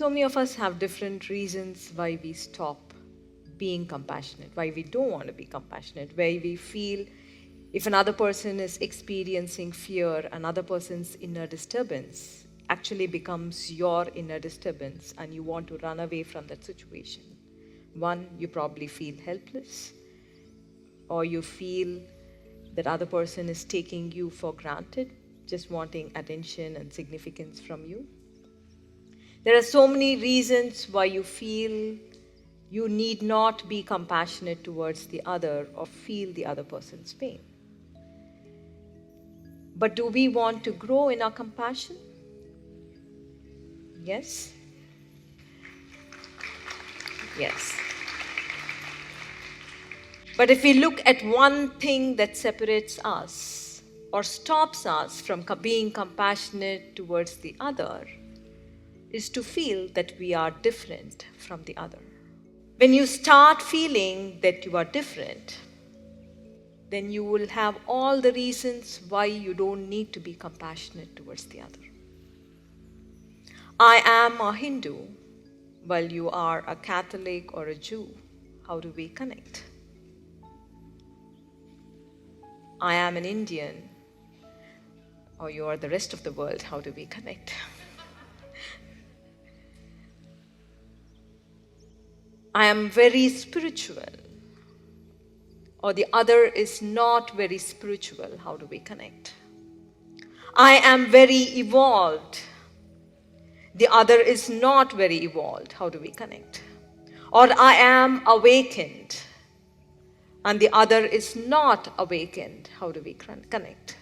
So many of us have different reasons why we stop being compassionate, why we don't want to be compassionate, why we feel if another person is experiencing fear, another person's inner disturbance actually becomes your inner disturbance and you want to run away from that situation. One, you probably feel helpless, or you feel that other person is taking you for granted, just wanting attention and significance from you. There are so many reasons why you feel you need not be compassionate towards the other or feel the other person's pain. But do we want to grow in our compassion? Yes? Yes. But if we look at one thing that separates us or stops us from being compassionate towards the other, is to feel that we are different from the other. When you start feeling that you are different, then you will have all the reasons why you don't need to be compassionate towards the other. I am a Hindu, while you are a Catholic or a Jew. How do we connect? I am an Indian, or you are the rest of the world. How do we connect? I am very spiritual, or the other is not very spiritual. How do we connect? I am very evolved. The other is not very evolved. How do we connect? Or I am awakened and the other is not awakened. How do we connect?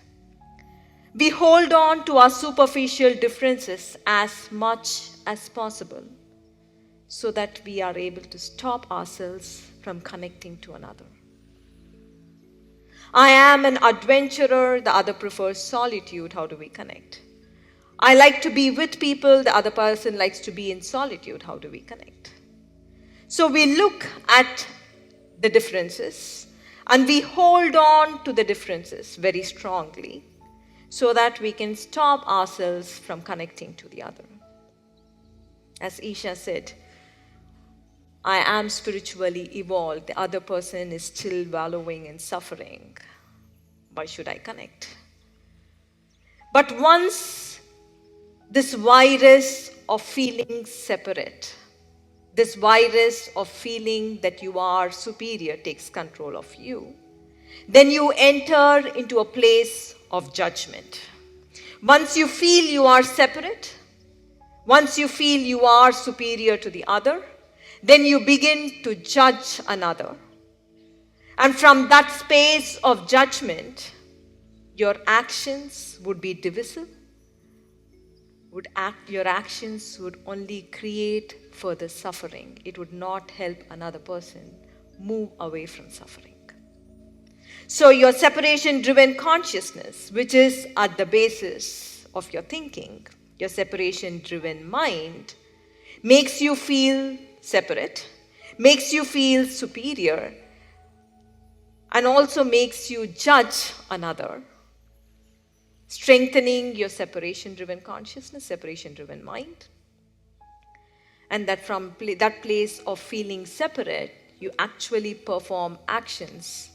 We hold on to our superficial differences as much as possible so that we are able to stop ourselves from connecting to another. I am an adventurer, the other prefers solitude. How do we connect? I like to be with people, the other person likes to be in solitude. How do we connect? So we look at the differences and we hold on to the differences very strongly so that we can stop ourselves from connecting to the other. As Isha said, I am spiritually evolved, the other person is still wallowing in suffering. Why should I connect? But once this virus of feeling separate, this virus of feeling that you are superior takes control of you, then you enter into a place of judgment. Once you feel you are separate, once you feel you are superior to the other, then you begin to judge another. And from that space of judgment, your actions would be divisive. Your actions would only create further suffering. It would not help another person move away from suffering. So your separation-driven consciousness, which is at the basis of your thinking, your separation-driven mind, makes you feel separate, makes you feel superior, and also makes you judge another, strengthening your separation-driven consciousness, separation-driven mind. And that from that place of feeling separate, you actually perform actions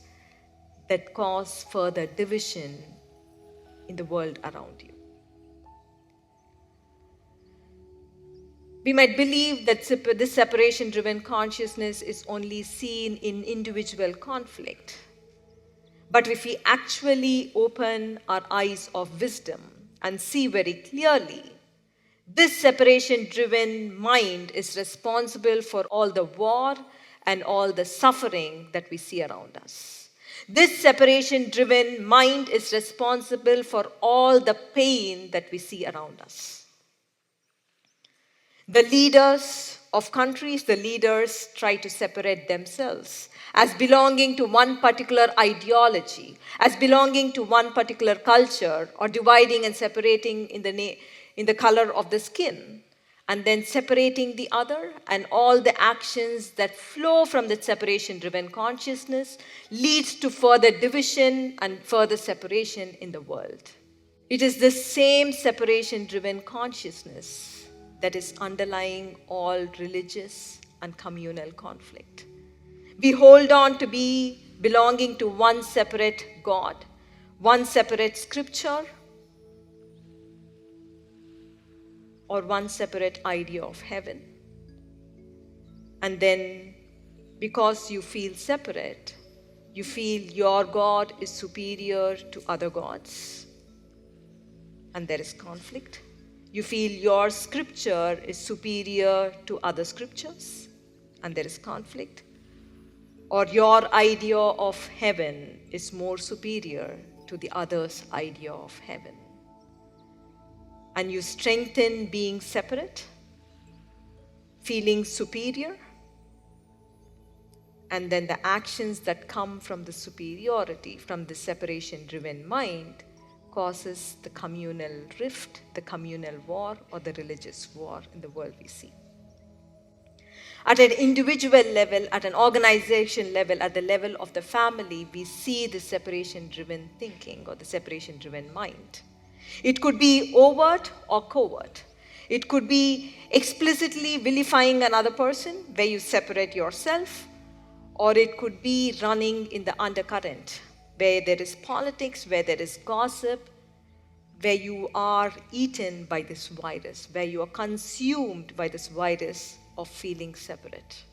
that cause further division in the world around you. We might believe that this separation-driven consciousness is only seen in individual conflict. But if we actually open our eyes of wisdom and see very clearly, this separation-driven mind is responsible for all the war and all the suffering that we see around us. This separation-driven mind is responsible for all the pain that we see around us. The leaders of countries, the leaders try to separate themselves as belonging to one particular ideology, as belonging to one particular culture, or dividing and separating in the color of the skin, and then separating the other, and all the actions that flow from that separation-driven consciousness leads to further division and further separation in the world. It is the same separation-driven consciousness that is underlying all religious and communal conflict. We hold on to be belonging to one separate God, one separate scripture, or one separate idea of heaven. And then, because you feel separate, you feel your God is superior to other gods, and there is conflict. You feel your scripture is superior to other scriptures, and there is conflict. Or your idea of heaven is more superior to the other's idea of heaven. And you strengthen being separate, feeling superior, and then the actions that come from the superiority, from the separation-driven mind, causes the communal rift, the communal war, or the religious war in the world we see. At an individual level, at an organization level, at the level of the family, we see the separation-driven thinking or the separation-driven mind. It could be overt or covert. It could be explicitly vilifying another person, where you separate yourself, or it could be running in the undercurrent, where there is politics, where there is gossip, where you are eaten by this virus, where you are consumed by this virus of feeling separate.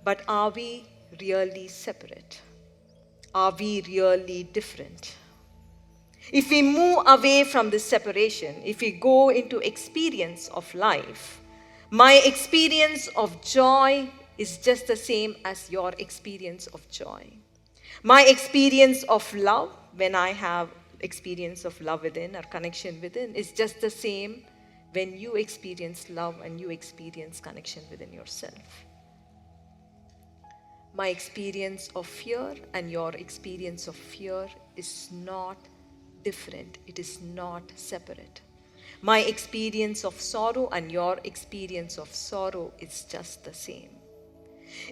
But are we really separate? Are we really different? If we move away from this separation, if we go into experience of life, my experience of joy is just the same as your experience of joy. My experience of love, when I have experience of love within or connection within, is just the same when you experience love and you experience connection within yourself. My experience of fear and your experience of fear is not different. It is not separate. My experience of sorrow and your experience of sorrow is just the same.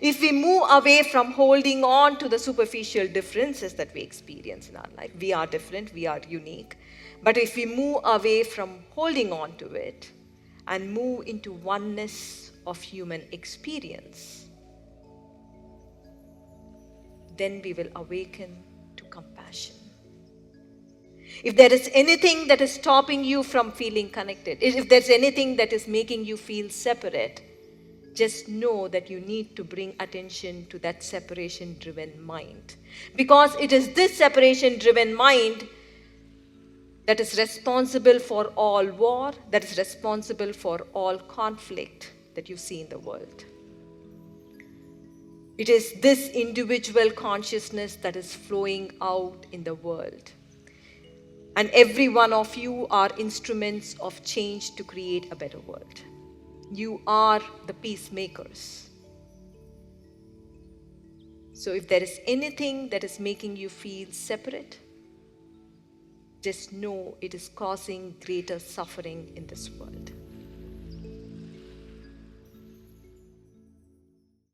If we move away from holding on to the superficial differences that we experience in our life, we are different, we are unique. But if we move away from holding on to it and move into oneness of human experience, then we will awaken to compassion. If there is anything that is stopping you from feeling connected, if there's anything that is making you feel separate, just know that you need to bring attention to that separation-driven mind. Because it is this separation-driven mind that is responsible for all war, that is responsible for all conflict that you see in the world. It is this individual consciousness that is flowing out in the world. And every one of you are instruments of change to create a better world. You are the peacemakers. So if there is anything that is making you feel separate, just know it is causing greater suffering in this world.